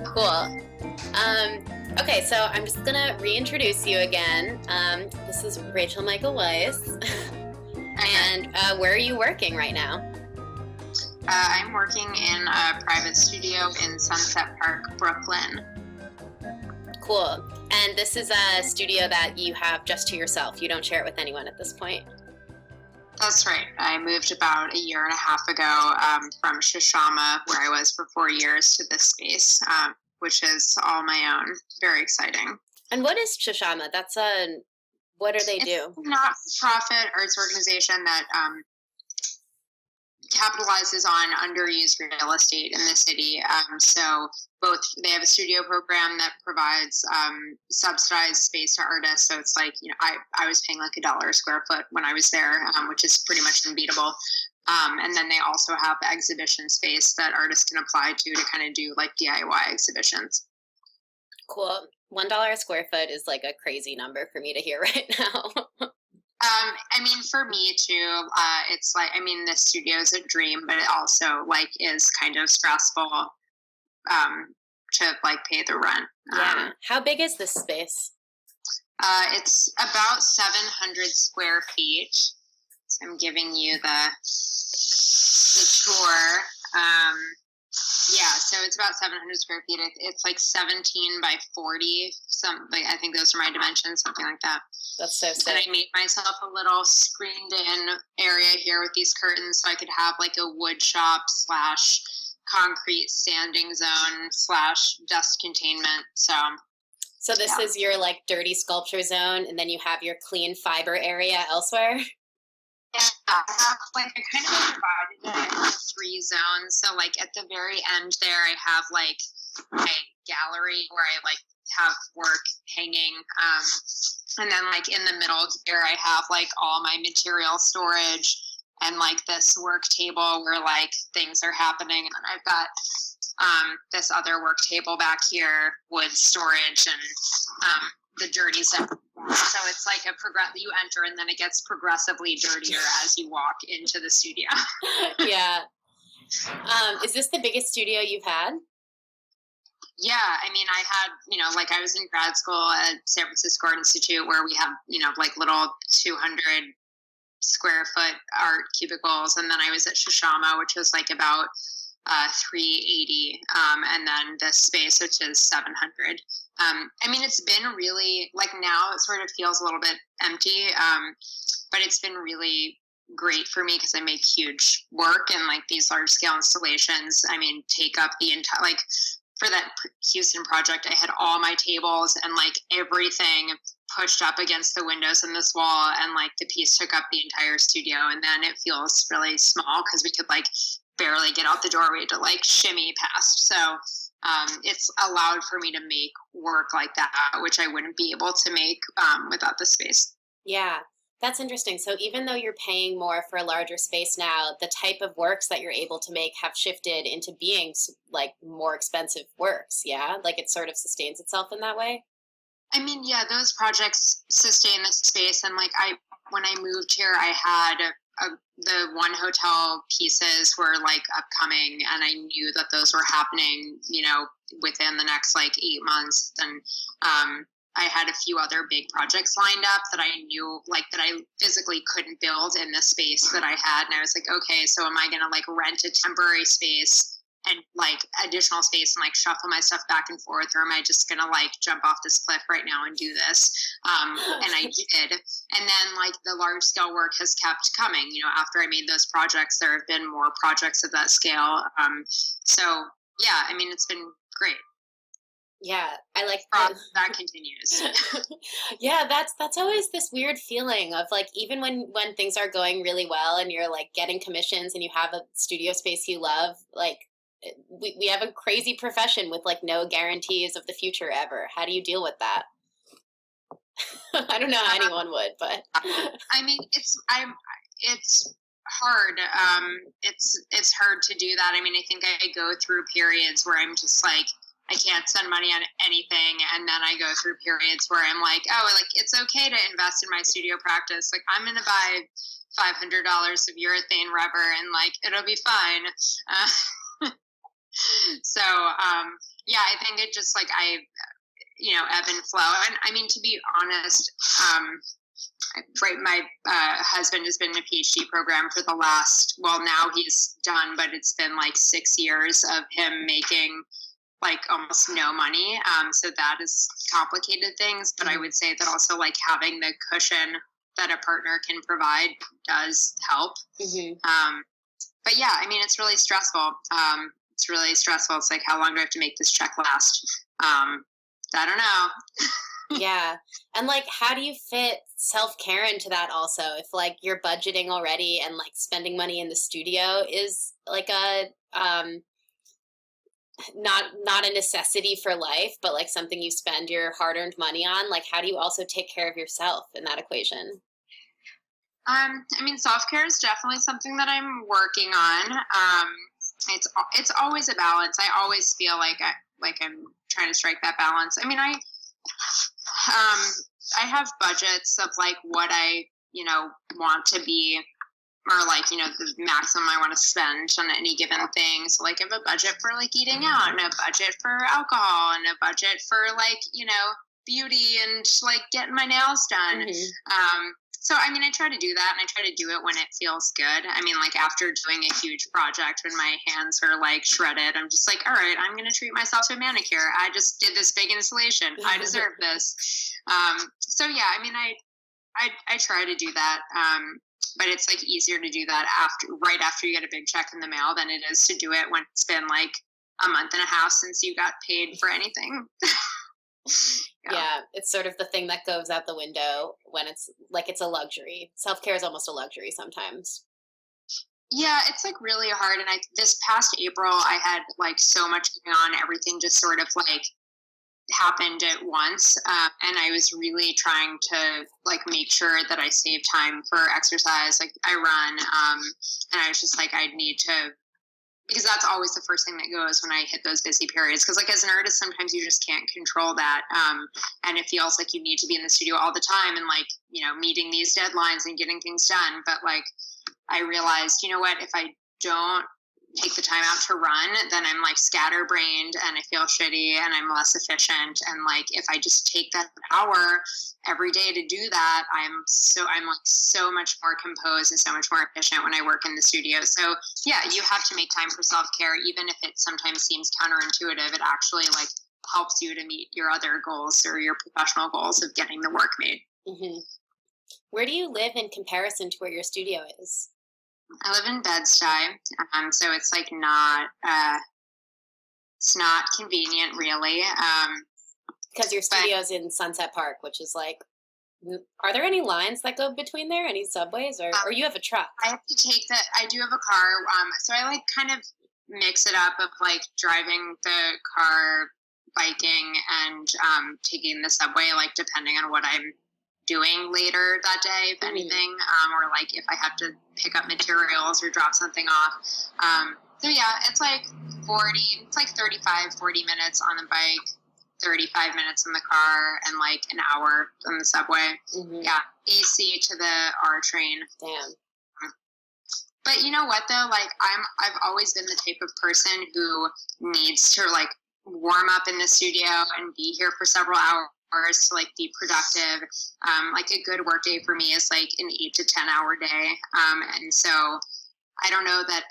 Cool. Okay, so I'm just gonna reintroduce you again. This is Rachel Mica Weiss. And where are you working right now? I'm working in a private studio in Sunset Park, Brooklyn. Cool. And this is a studio that you have just to yourself. You don't share it with anyone at this point. That's right. I moved about a year and a half ago from Shishama, where I was for 4 years, to this space, which is all my own. Very exciting. And what is Shishama? What do they do? It's a not-for-profit arts organization that capitalizes on underused real estate in the city. So they have a studio program that provides subsidized space to artists. So it's like, I was paying like $1 a square foot when I was there, which is pretty much unbeatable. And then they also have exhibition space that artists can apply to kind of do like DIY exhibitions. Cool. $1 a square foot is like a crazy number for me to hear right now. I mean, for me too, it's like, the studio is a dream, but it also like is kind of stressful to like pay the rent. Yeah. How big is this space? It's about 700 square feet. So I'm giving you the tour. Yeah, so it's about 700 square feet. It's like 17 by 40. I think those are my dimensions, something like that. That's so sick. And I made myself a little screened-in area here with these curtains, so I could have like a wood shop / concrete sanding zone / dust containment. So this is your like dirty sculpture zone, and then you have your clean fiber area elsewhere. Yeah, I kind of divided it into 3 zones. So like at the very end there, I have like my gallery where I like have work hanging. And then like in the middle here, I have like all my material storage and like this work table where like things are happening. And I've got this other work table back here, wood storage, and the dirty stuff. So it's like you enter and then it gets progressively dirtier as you walk into the studio. Yeah. Is this the biggest studio you've had? Yeah, I had, I was in grad school at San Francisco Art Institute where we have, like little 200 square foot art cubicles. And then I was at Shishama, which was like about 380. And then this space, which is 700. It's been really, like now it sort of feels a little bit empty. But it's been really great for me because I make huge work, and like these large scale installations, take up the entire, like, for that Houston project, I had all my tables and like everything pushed up against the windows in this wall, and like the piece took up the entire studio. And then it feels really small because we could like barely get out the door. We had to like shimmy past. So it's allowed for me to make work like that, which I wouldn't be able to make without the space. Yeah. That's interesting. So even though you're paying more for a larger space now, the type of works that you're able to make have shifted into being like more expensive works. Yeah. Like it sort of sustains itself in that way. Yeah, those projects sustain the space. And like when I moved here, I had the one hotel pieces were like upcoming, and I knew that those were happening, within the next like 8 months. And, I had a few other big projects lined up that I knew, like, that I physically couldn't build in the space that I had. And I was like, okay, so am I going to like rent a temporary space and like additional space and like shuffle my stuff back and forth, or am I just going to like jump off this cliff right now and do this? And I did. And then like the large scale work has kept coming, after I made those projects, there have been more projects of that scale. So yeah, it's been great. Yeah, I like that continues. Yeah, that's always this weird feeling of like, even when things are going really well and you're like getting commissions and you have a studio space you love, like we have a crazy profession with like no guarantees of the future ever. How do you deal with that? I don't know how anyone would, but it's hard. It's hard to do that. I think I go through periods where I'm just like, I can't spend money on anything. And then I go through periods where I'm like, oh, like it's okay to invest in my studio practice. Like I'm going to buy $500 of urethane rubber and like it'll be fine. So yeah, I think it just like ebb and flow. And I mean, to be honest, right, my husband has been in a PhD program for the last, well, now he's done, but it's been like 6 years of him making like almost no money. So that has complicated things. But I would say that also like having the cushion that a partner can provide does help. But yeah, I mean, it's really stressful. It's really stressful. It's like, how long do I have to make this check last? I don't know. Yeah. And like, how do you fit self-care into that also? If like you're budgeting already and like spending money in the studio is like a, not a necessity for life, but like something you spend your hard-earned money on, like how do you also take care of yourself in that equation? I mean, self-care is definitely something that I'm working on. It's always a balance. I always feel like I'm trying to strike that balance. I mean, I have budgets of like what I, want to be, or like, the maximum I want to spend on any given thing. So like I have a budget for like eating out and a budget for alcohol and a budget for like, beauty and like getting my nails done. So, I mean, I try to do that and I try to do it when it feels good. I mean, like after doing a huge project when my hands are like shredded, I'm just like, all right, I'm going to treat myself to a manicure. I just did this big installation. I deserve this. So yeah, I mean, I try to do that. But it's like easier to do that right after you get a big check in the mail than it is to do it when it's been like a month and a half since you got paid for anything. Yeah, it's sort of the thing that goes out the window when it's like it's a luxury. Self-care is almost a luxury sometimes. Yeah, it's like really hard. And this past April, I had like so much going on. Everything just sort of like happened at once. And I was really trying to like make sure that I save time for exercise. Like I run. And I was just like, I need to, because that's always the first thing that goes when I hit those busy periods. Because like as an artist, sometimes you just can't control that. And it feels like you need to be in the studio all the time and like, meeting these deadlines and getting things done. But like, I realized, you know what, if I don't take the time out to run, then I'm like scatterbrained and I feel shitty and I'm less efficient. And like, if I just take that hour every day to do that, I'm like so much more composed and so much more efficient when I work in the studio. So yeah, you have to make time for self-care, even if it sometimes seems counterintuitive. It actually like helps you to meet your other goals or your professional goals of getting the work made. Where do you live in comparison to where your studio is? I live in Bed-Stuy, so it's like it's not convenient really. Because your studio's in Sunset Park, which is like, are there any lines that go between there? Any subways, or you have a truck? I have to take that. I do have a car, so I like kind of mix it up of like driving the car, biking, and taking the subway, like depending on what I'm doing later that day, if anything, or like if I have to pick up materials or drop something off. So yeah, it's like 40 minutes on the bike, 35 minutes in the car, and like an hour on the subway. Yeah, AC to the R train. Damn. But you know what though? Like I've always been the type of person who needs to like warm up in the studio and be here for several hours to like be productive. Like a good work day for me is like an 8 to 10 hour day. And so I don't know that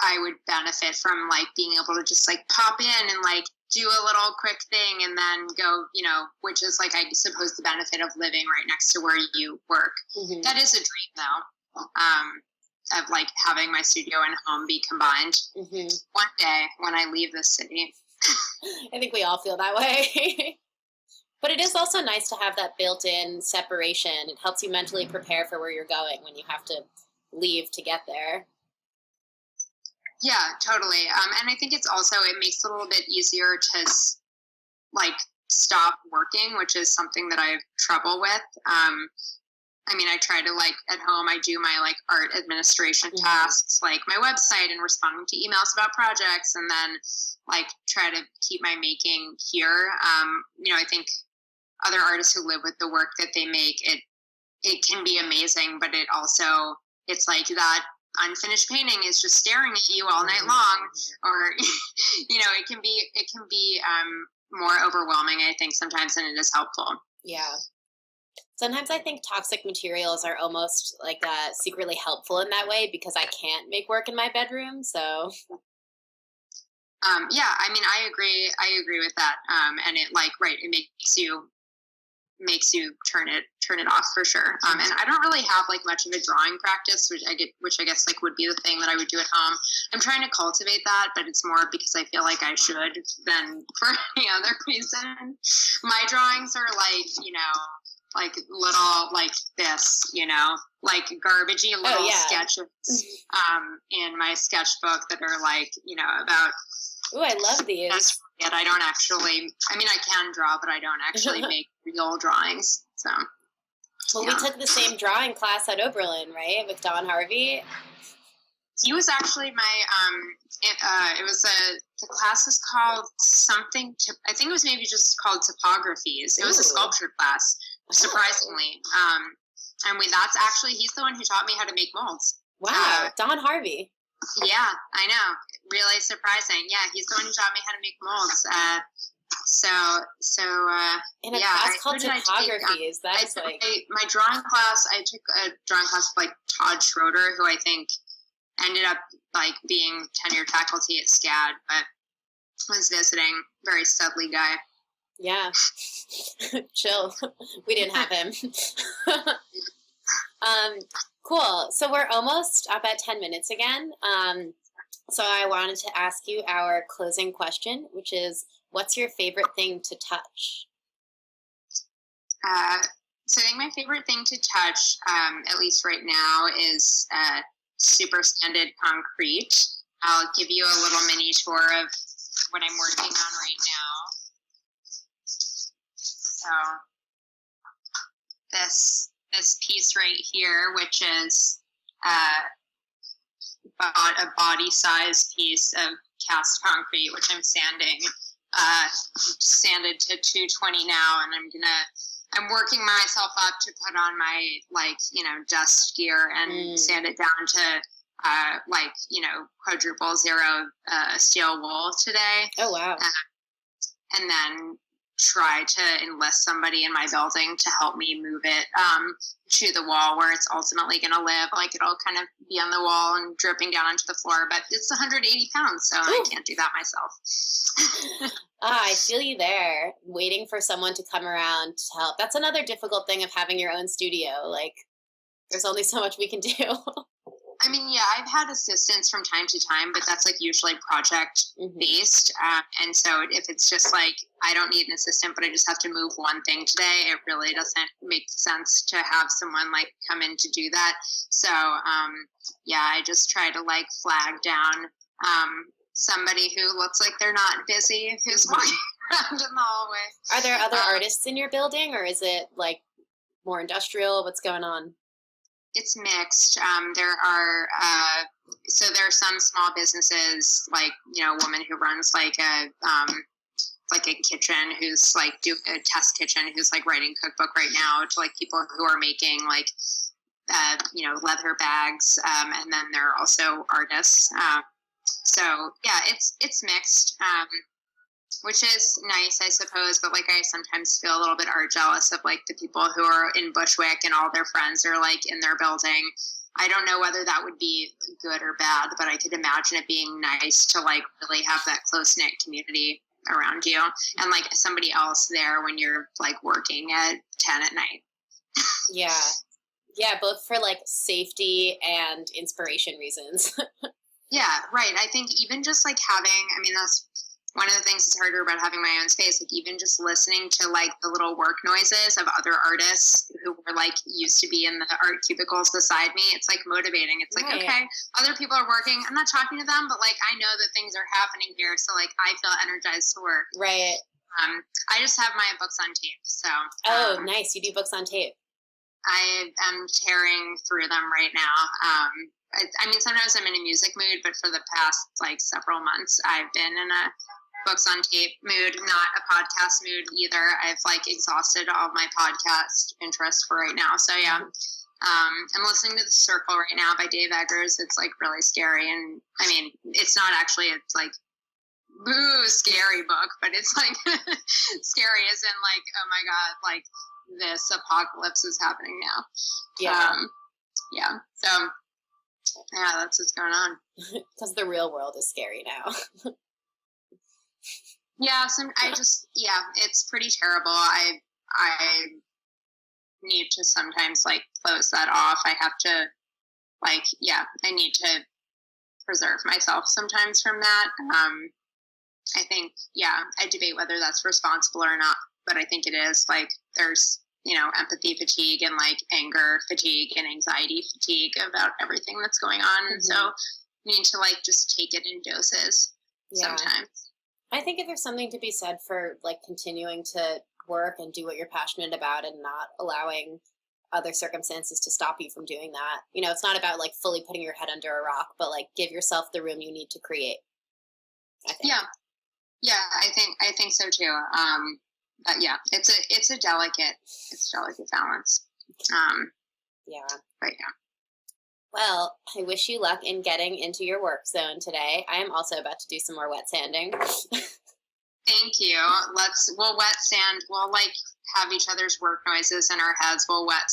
I would benefit from like being able to just like pop in and like do a little quick thing and then go, which is like, I suppose the benefit of living right next to where you work. That is a dream though. Of like having my studio and home be combined one day when I leave this city. I think we all feel that way. But it is also nice to have that built-in separation. It helps you mentally prepare for where you're going when you have to leave to get there. Yeah, totally. And I think it makes it a little bit easier to like stop working, which is something that I have trouble with. I mean, I try to like at home, I do my like art administration tasks, like my website and responding to emails about projects, and then like try to keep my making here. I think other artists who live with the work that they make, it can be amazing, but it also it's like that unfinished painting is just staring at you all night long, or it can be more overwhelming, I think, sometimes, than it is helpful. Yeah. Sometimes I think toxic materials are almost like secretly helpful in that way because I can't make work in my bedroom. So Yeah, I mean, I agree with that. And it, like, right, it makes you turn it off for sure. And I don't really have like much of a drawing practice, which I guess like would be the thing that I would do at home. I'm trying to cultivate that, but it's more because I feel like I should than for any other reason. My drawings are like, like little, like this, like garbagey little sketches in my sketchbook that are like, about. Ooh, I love these. Yet I don't actually. I mean, I can draw, but I don't actually make real drawings. So. Well, we took the same drawing class at Oberlin, right, with Don Harvey. He was actually my. The class is called something. I think it was maybe just called Topographies. It was a sculpture class, surprisingly. And that's actually, he's the one who taught me how to make molds. Wow, Don Harvey. Yeah, I know. Really surprising. Yeah, he's the one who taught me how to make molds. In a class called Topographies. That's like my drawing class. I took a drawing class with like Todd Schroeder, who I think ended up like being tenure faculty at SCAD, but was visiting. Very studly guy. Yeah, chill. We didn't have him. Cool. So we're almost up at 10 minutes again. So I wanted to ask you our closing question, which is, what's your favorite thing to touch? So I think my favorite thing to touch, at least right now, is super sanded concrete. I'll give you a little mini tour of what I'm working on right now. So this piece right here, which is a body-sized piece of cast concrete, which I'm sanding, sanded to 220 now, and I'm working myself up to put on my dust gear and sand it down to quadruple zero steel wool today. Oh wow! And then try to enlist somebody in my building to help me move it to the wall where it's ultimately going to live. Like, it'll kind of be on the wall and dripping down onto the floor, but it's 180 pounds, so I can't do that myself. I feel you there, waiting for someone to come around to help. That's another difficult thing of having your own studio. Like, there's only so much we can do. I mean, yeah, I've had assistance from time to time, but that's like usually project based. And so if it's just like, I don't need an assistant, but I just have to move one thing today, it really doesn't make sense to have someone like come in to do that. So, yeah, I just try to like flag down somebody who looks like they're not busy, who's walking around in the hallway. Are there other artists in your building, or is it like more industrial? What's going on? It's mixed. There are some small businesses, like, a woman who runs like a kitchen, who's like do a test kitchen, who's like writing cookbook right now to like people who are making like leather bags, and then there are also artists. So yeah, it's mixed. Which is nice, I suppose, but like I sometimes feel a little bit art jealous of like the people who are in Bushwick and all their friends are like in their building. I don't know whether that would be good or bad, but I could imagine it being nice to like really have that close-knit community around you and like somebody else there when you're like working at 10 at night. Yeah, both for like safety and inspiration reasons. Yeah, right. I think even just like that's one of the things that's harder about having my own space, like even just listening to like the little work noises of other artists who were like used to be in the art cubicles beside me, it's like motivating. It's like, okay, other people are working. I'm not talking to them, but like I know that things are happening here. So like I feel energized to work. Right. I just have my books on tape. So nice. You do books on tape. I am tearing through them right now. I mean, sometimes I'm in a music mood, but for the past like several months, I've been in a books on tape mood, not a podcast mood either. I've like exhausted all my podcast interest for right now. So yeah, I'm listening to The Circle right now by Dave Eggers. It's like really scary, and I mean, it's not actually. It's like boo scary book, but it's like scary as in like, oh my god, like this apocalypse is happening now. Yeah. Yeah. So yeah, that's what's going on. Because the real world is scary now. Yeah. It's pretty terrible. I need to sometimes like close that off. I have to I need to preserve myself sometimes from that. I think, I debate whether that's responsible or not, but I think it is. Like, there's, empathy fatigue and like anger fatigue and anxiety fatigue about everything that's going on. And so you need to like just take it in doses sometimes. I think if there's something to be said for like continuing to work and do what you're passionate about and not allowing other circumstances to stop you from doing that. It's not about like fully putting your head under a rock, but like give yourself the room you need to create. I think. Yeah, I think so too. But yeah, it's a delicate balance. Yeah. But yeah. Well, I wish you luck in getting into your work zone today. I am also about to do some more wet sanding. Thank you. We'll wet sand. We'll like have each other's work noises in our heads. We'll wet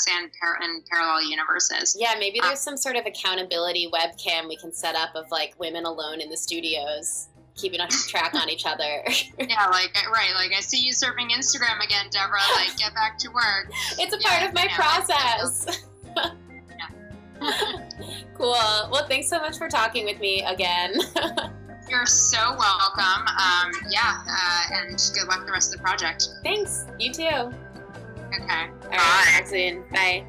sand in parallel universes. Yeah, maybe there's some sort of accountability webcam we can set up of like women alone in the studios, keeping a track on each other. Yeah, like I see you surfing Instagram again, Devra. Like, get back to work. It's a part of my process. Cool. Well, thanks so much for talking with me again. You're so welcome. And good luck the rest of the project. Thanks. You too. Okay. All right. Talk soon. Bye.